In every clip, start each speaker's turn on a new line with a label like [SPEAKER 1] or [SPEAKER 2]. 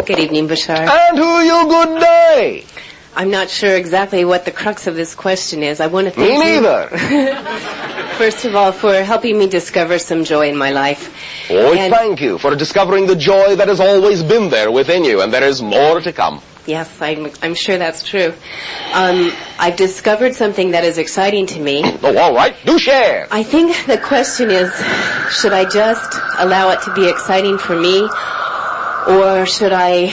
[SPEAKER 1] Good evening, Bashar.
[SPEAKER 2] And who you good day?
[SPEAKER 1] I'm not sure exactly what the crux of this question is. I want to thank
[SPEAKER 2] Me neither.
[SPEAKER 1] first of all, for helping me discover some joy in my life.
[SPEAKER 2] Oh, thank you for discovering the joy that has always been there within you, and there is more to come.
[SPEAKER 1] Yes, I'm sure that's true. I've discovered something that is exciting to me.
[SPEAKER 2] Oh, all right. Do share.
[SPEAKER 1] I think the question is, should I just allow it to be exciting for me, or should I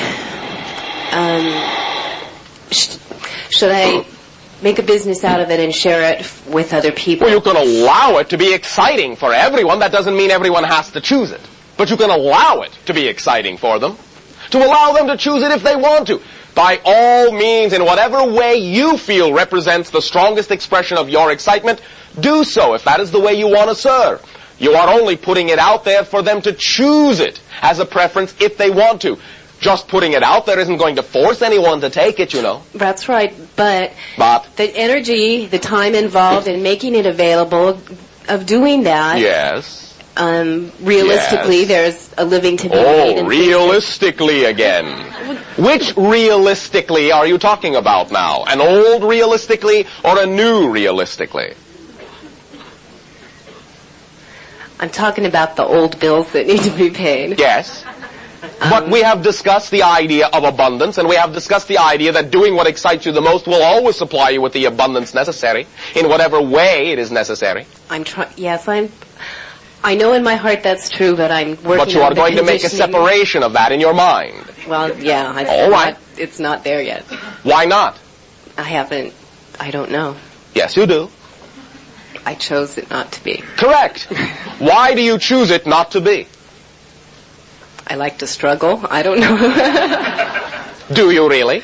[SPEAKER 1] make a business out of it and share it with other people?
[SPEAKER 2] Well, you can allow it to be exciting for everyone. That doesn't mean everyone has to choose it. But you can allow it to be exciting for them. To allow them to choose it if they want to. By all means, in whatever way you feel represents the strongest expression of your excitement, do so if that is the way you want to serve. You are only putting it out there for them to choose it as a preference if they want to. Just putting it out there isn't going to force anyone to take it, you know.
[SPEAKER 1] That's right, but the energy, the time involved in making it available, of doing that...
[SPEAKER 2] Yes.
[SPEAKER 1] Realistically,
[SPEAKER 2] yes.
[SPEAKER 1] There's a living to be made.
[SPEAKER 2] Oh, realistically again. Which realistically are you talking about now? An old realistically or a new realistically?
[SPEAKER 1] I'm talking about the old bills that need to be paid.
[SPEAKER 2] Yes. But we have discussed the idea of abundance, and we have discussed the idea that doing what excites you the most will always supply you with the abundance necessary, in whatever way it is necessary.
[SPEAKER 1] I know in my heart that's true, but I'm working on
[SPEAKER 2] But you are going to make a separation of that in your mind.
[SPEAKER 1] Well, yeah.
[SPEAKER 2] All right.
[SPEAKER 1] It's not there yet.
[SPEAKER 2] Why not?
[SPEAKER 1] I don't know.
[SPEAKER 2] Yes, you do.
[SPEAKER 1] I chose it not to be.
[SPEAKER 2] Correct. Why do you choose it not to be?
[SPEAKER 1] I like to struggle. I don't know.
[SPEAKER 2] Do you really?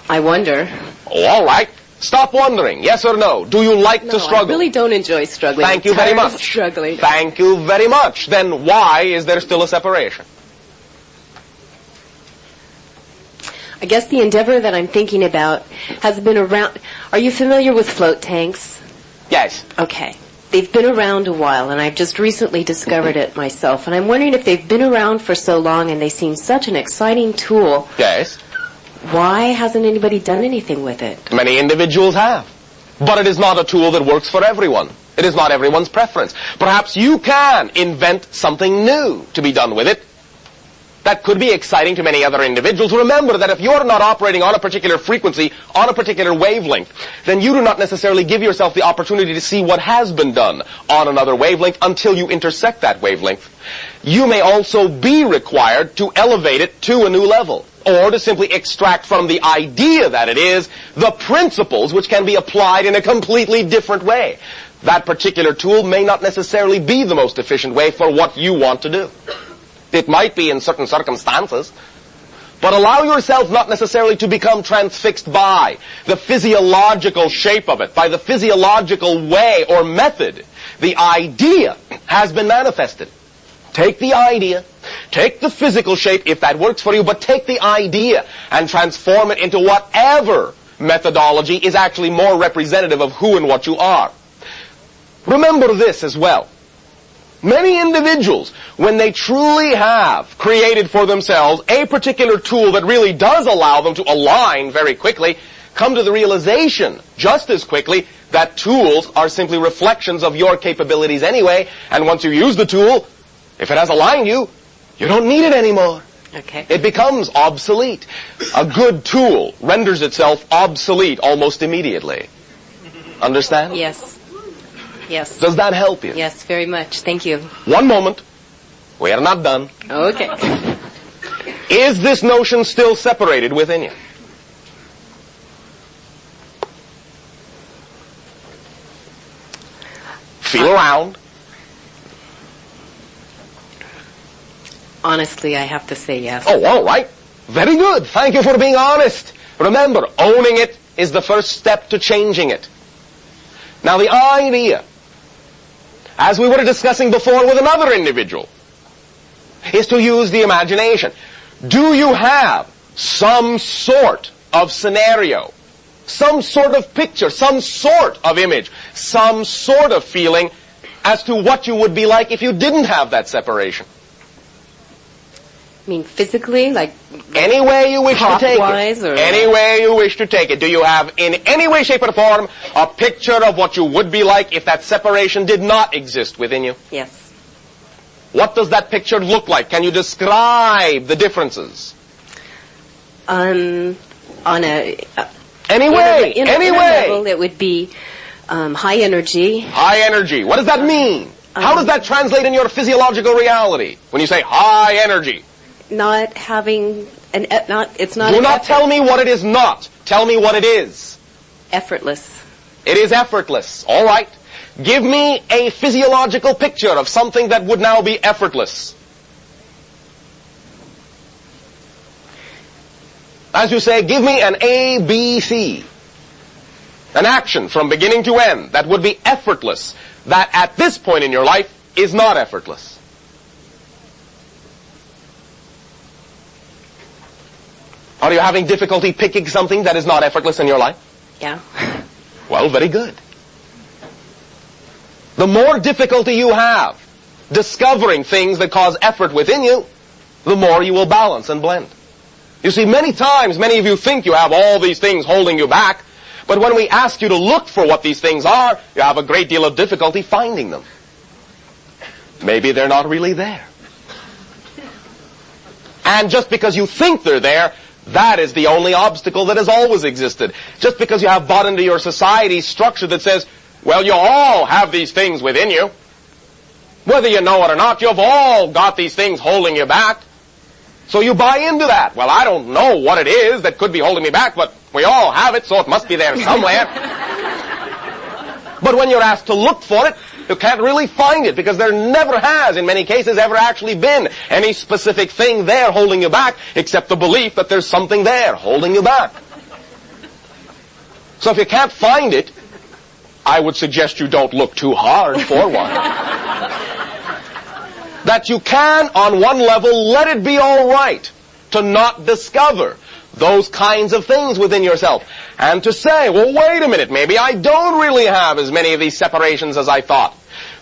[SPEAKER 1] I wonder.
[SPEAKER 2] Oh, all right. Stop wondering. Yes or no? Do you like to struggle?
[SPEAKER 1] I really don't enjoy struggling.
[SPEAKER 2] Thank you very much.
[SPEAKER 1] Struggling.
[SPEAKER 2] Thank you very much. Then why is there still a separation?
[SPEAKER 1] I guess the endeavor that I'm thinking about has been around... Are you familiar with float tanks?
[SPEAKER 2] Yes.
[SPEAKER 1] Okay. They've been around a while, and I've just recently discovered it myself. And I'm wondering if they've been around for so long and they seem such an exciting tool.
[SPEAKER 2] Yes.
[SPEAKER 1] Why hasn't anybody done anything with it?
[SPEAKER 2] Many individuals have. But it is not a tool that works for everyone. It is not everyone's preference. Perhaps you can invent something new to be done with it. That could be exciting to many other individuals. Remember that if you are not operating on a particular frequency, on a particular wavelength, then you do not necessarily give yourself the opportunity to see what has been done on another wavelength until you intersect that wavelength. You may also be required to elevate it to a new level, or to simply extract from the idea that it is the principles which can be applied in a completely different way. That particular tool may not necessarily be the most efficient way for what you want to do. It might be in certain circumstances, but allow yourself not necessarily to become transfixed by the physiological shape of it, by the physiological way or method. The idea has been manifested. Take the idea, take the physical shape if that works for you, but take the idea and transform it into whatever methodology is actually more representative of who and what you are. Remember this as well. Many individuals, when they truly have created for themselves a particular tool that really does allow them to align very quickly, come to the realization just as quickly that tools are simply reflections of your capabilities anyway, and once you use the tool, if it has aligned you, you don't need it anymore.
[SPEAKER 1] Okay.
[SPEAKER 2] It becomes obsolete. A good tool renders itself obsolete almost immediately. Understand?
[SPEAKER 1] Yes. Yes.
[SPEAKER 2] Does that help you?
[SPEAKER 1] Yes, very much. Thank you.
[SPEAKER 2] One moment. We are not done.
[SPEAKER 1] Okay.
[SPEAKER 2] Is this notion still separated within you? Feel around.
[SPEAKER 1] Honestly, I have to say yes.
[SPEAKER 2] Oh, all right. Very good. Thank you for being honest. Remember, owning it is the first step to changing it. Now, the idea, as we were discussing before with another individual, is to use the imagination. Do you have some sort of scenario, some sort of picture, some sort of image, some sort of feeling as to what you would be like if you didn't have that separation?
[SPEAKER 1] I mean, physically, like
[SPEAKER 2] Any way you wish to take
[SPEAKER 1] Clockwise
[SPEAKER 2] it.
[SPEAKER 1] or-
[SPEAKER 2] Any way you wish to take it. Do you have, in any way, shape, or form, a picture of what you would be like if that separation did not exist within you?
[SPEAKER 1] yes,
[SPEAKER 2] What does that picture look like? Can you describe the differences?
[SPEAKER 1] on a
[SPEAKER 2] Any way.
[SPEAKER 1] in
[SPEAKER 2] Any
[SPEAKER 1] a
[SPEAKER 2] way.
[SPEAKER 1] level, it would be high energy.
[SPEAKER 2] High energy. What does that mean? How does that translate in your physiological reality when you say high energy?
[SPEAKER 1] Not having it's not
[SPEAKER 2] Do
[SPEAKER 1] an
[SPEAKER 2] not tell me what it is not. Tell me what it is.
[SPEAKER 1] effortless.
[SPEAKER 2] It is effortless. All right. Give me a physiological picture of something that would now be effortless. As you say, give me an ABC. An action from beginning to end that would be effortless, that at this point in your life is not effortless. Are you having difficulty picking something that is not effortless in your life?
[SPEAKER 1] Yeah.
[SPEAKER 2] Well, very good. The more difficulty you have discovering things that cause effort within you, the more you will balance and blend. You see, many times, many of you think you have all these things holding you back, but when we ask you to look for what these things are, you have a great deal of difficulty finding them. Maybe they're not really there. And just because you think they're there, that is the only obstacle that has always existed. Just because you have bought into your society's structure that says, well, you all have these things within you. Whether you know it or not, you've all got these things holding you back. So you buy into that. Well, I don't know what it is that could be holding me back, but we all have it, so it must be there somewhere. But when you're asked to look for it, you can't really find it because there never has, in many cases, ever actually been any specific thing there holding you back except the belief that there's something there holding you back. So if you can't find it, I would suggest you don't look too hard for one. That you can, on one level, let it be all right to not discover those kinds of things within yourself. And to say, well, wait a minute, maybe I don't really have as many of these separations as I thought.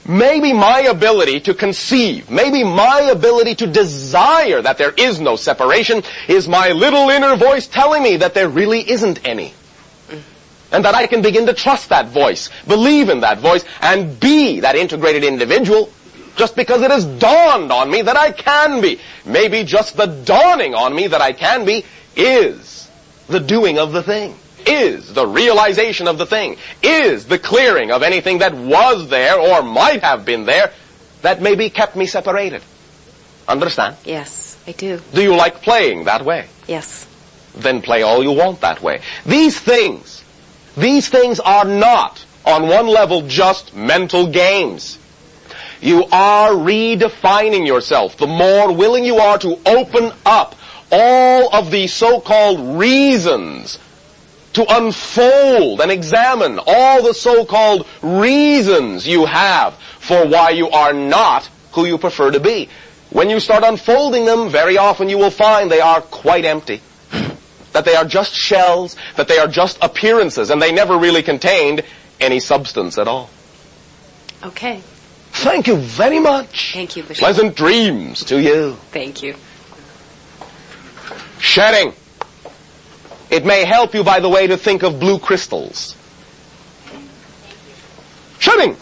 [SPEAKER 2] Maybe my ability to conceive, maybe my ability to desire that there is no separation is my little inner voice telling me that there really isn't any. And that I can begin to trust that voice, believe in that voice, and be that integrated individual just because it has dawned on me that I can be. Maybe just the dawning on me that I can be is the doing of the thing, is the realization of the thing, is the clearing of anything that was there or might have been there that maybe kept me separated. Understand?
[SPEAKER 1] Yes, I do.
[SPEAKER 2] Do you like playing that way?
[SPEAKER 1] Yes.
[SPEAKER 2] Then play all you want that way. These things are not, on one level, just mental games. You are redefining yourself. The more willing you are to open up all of the so-called reasons, to unfold and examine all the so-called reasons you have for why you are not who you prefer to be. When you start unfolding them, very often you will find they are quite empty. That they are just shells, that they are just appearances, and they never really contained any substance at all.
[SPEAKER 1] Okay.
[SPEAKER 2] Thank you very much.
[SPEAKER 1] Thank you, Bishop.
[SPEAKER 2] Pleasant dreams to you.
[SPEAKER 1] Thank you.
[SPEAKER 2] Shedding. It may help you, by the way, to think of blue crystals. Shedding.